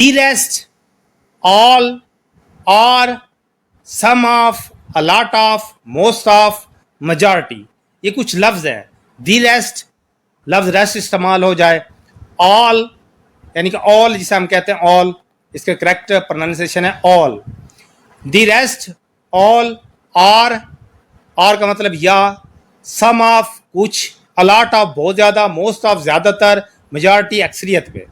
the rest, all, or, some of, a lot of, most of, majority, ये कुछ लफ्ज है. the rest, लफ्ज रेस्ट इस्तेमाल हो जाए. all यानी कि all जिसे हम कहते हैं all, इसका करेक्ट प्रोनाउंसिएशन है all. the rest, all, और का मतलब या, some of कुछ, a lot of बहुत ज्यादा, most of ज्यादातर, majority अक्सरियत पे.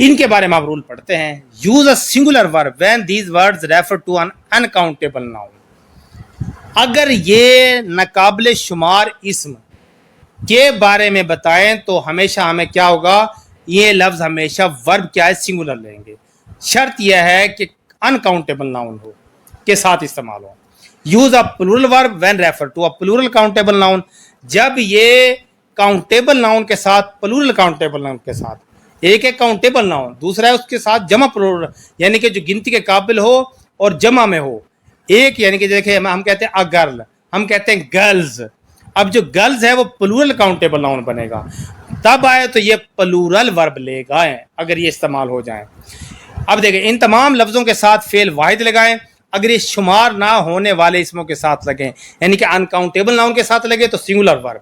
इनके बारे में आप रूल पढ़ते हैं. Use a singular verb when these words refer to an uncountable noun. अगर ये नाकाबिले शुमार इस्म के बारे में बताएं तो हमेशा हमें क्या होगा, ये लफ्ज हमेशा वर्ब क्या है, सिंगुलर लेंगे. शर्त यह है कि अनकाउंटेबल नाउन हो के साथ इस्तेमाल हो. Use a plural verb when refer to a plural countable noun. जब ये काउंटेबल नाउन के साथ, प्लूरल काउंटेबल नाउन के साथ, एक है काउंटेबल नाउन, दूसरा है उसके साथ जमा प्लूरल, यानी कि जो गिनती के काबिल हो और जमा में हो. एक यानी कि देखिए हम कहते हैं अ गर्ल, हम कहते हैं गर्ल्स. अब जो गर्ल्स है वो प्लूरल काउंटेबल नाउन बनेगा. तब आए तो ये प्लूरल वर्ब लेगा अगर ये इस्तेमाल हो जाए. अब देखिए इन तमाम लफ्जों के साथ फेल वाहिद लगाएं. अगर ये शुमार ना होने वाले इसमों के साथ लगे, यानी कि अनकाउंटेबल नाउन के साथ लगे तो सिंगुलर वर्ब.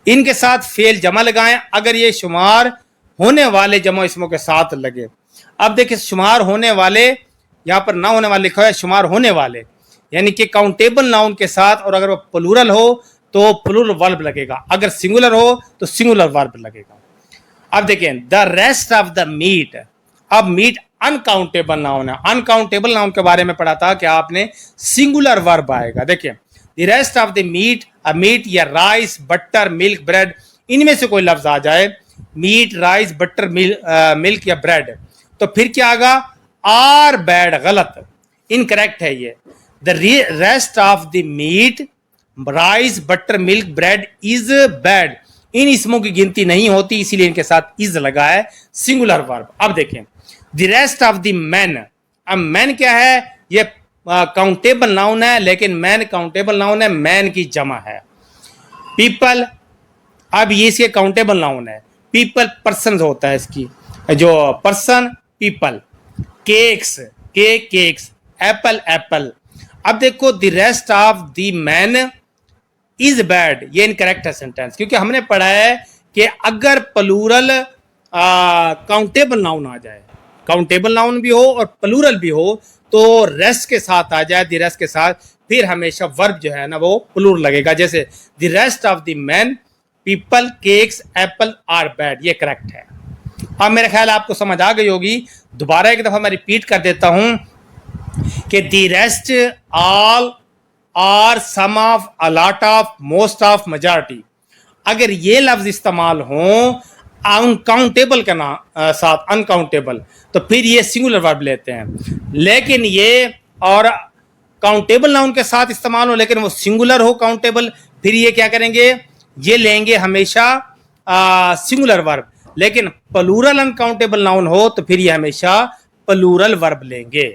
इनके साथ फेल जमा लगाएं अगर ये शुमार होने वाले जमा इसमों के साथ लगे. अब देखिए शुमार होने वाले, यहाँ पर ना होने वाले लिखा है, शुमार होने वाले यानी कि काउंटेबल नाउन के साथ, और अगर वो प्लूरल हो तो प्लूरल वर्ब लगेगा, अगर सिंगुलर हो तो सिंगुलर वर्ब लगेगा. अब देखिए the rest of the meat. अब मीट अनकाउंटेबल नाउन है. अनकाउंटेबल नाउन के बारे में पढ़ा था कि आपने सिंगुलर वर्ब आएगा. देखिए the rest of the meat, a meat या राइस, बटर, मिल्क, ब्रेड, इनमें से कोई लफ्ज आ जाए, मीट, राइस, बटर, मिल्क या ब्रेड, तो फिर क्या आगा, आर बैड, गलत, इनकरेक्ट है ये. The rest of the meat, rice, butter, milk, bread is bad. इन इसमों की गिनती नहीं होती, इसीलिए इनके साथ इज लगा है, सिंगुलर वर्ब. अब देखें the rest of the man. अब मैन क्या है, ये काउंटेबल नाउन है, लेकिन मैन काउंटेबल नाउन है, मैन की जमा है. पीपल, अब ये इसके काउंटेबल नाउन है. पीपल पर्सन होता है इसकी, जो person people. Cakes, cakes, Apple Apple. अब देखो the rest of the man is bad, ये इनकरेक्ट है सेंटेंस, क्योंकि हमने पढ़ा है कि अगर प्लूरल काउंटेबल नाउन आ जाए, काउंटेबल नाउन भी हो और प्लूरल भी हो, तो रेस्ट के साथ आ जाए, द रेस्ट के साथ, फिर हमेशा वर्ब जो है ना वो प्लूरल लगेगा. जैसे the rest of the man, people, cakes, apple are bad, ये करेक्ट है. अब मेरा ख्याल आपको समझ आ गई होगी. दोबारा एक दफा मैं रिपीट कर देता हूं कि द रेस्ट, ऑल, और, some of, a lot of, most of, majority, अगर ये लफ्ज इस्तेमाल हो अनकाउंटेबल के साथ, अनकाउंटेबल, तो फिर ये सिंगुलर वर्ब लेते हैं. लेकिन ये और काउंटेबल नाउन के साथ इस्तेमाल हो लेकिन वो सिंगुलर हो काउंटेबल, फिर ये क्या करेंगे, ये लेंगे हमेशा सिंगुलर वर्ब. लेकिन प्लूरल अनकाउंटेबल नाउन हो तो फिर ये हमेशा प्लूरल वर्ब लेंगे.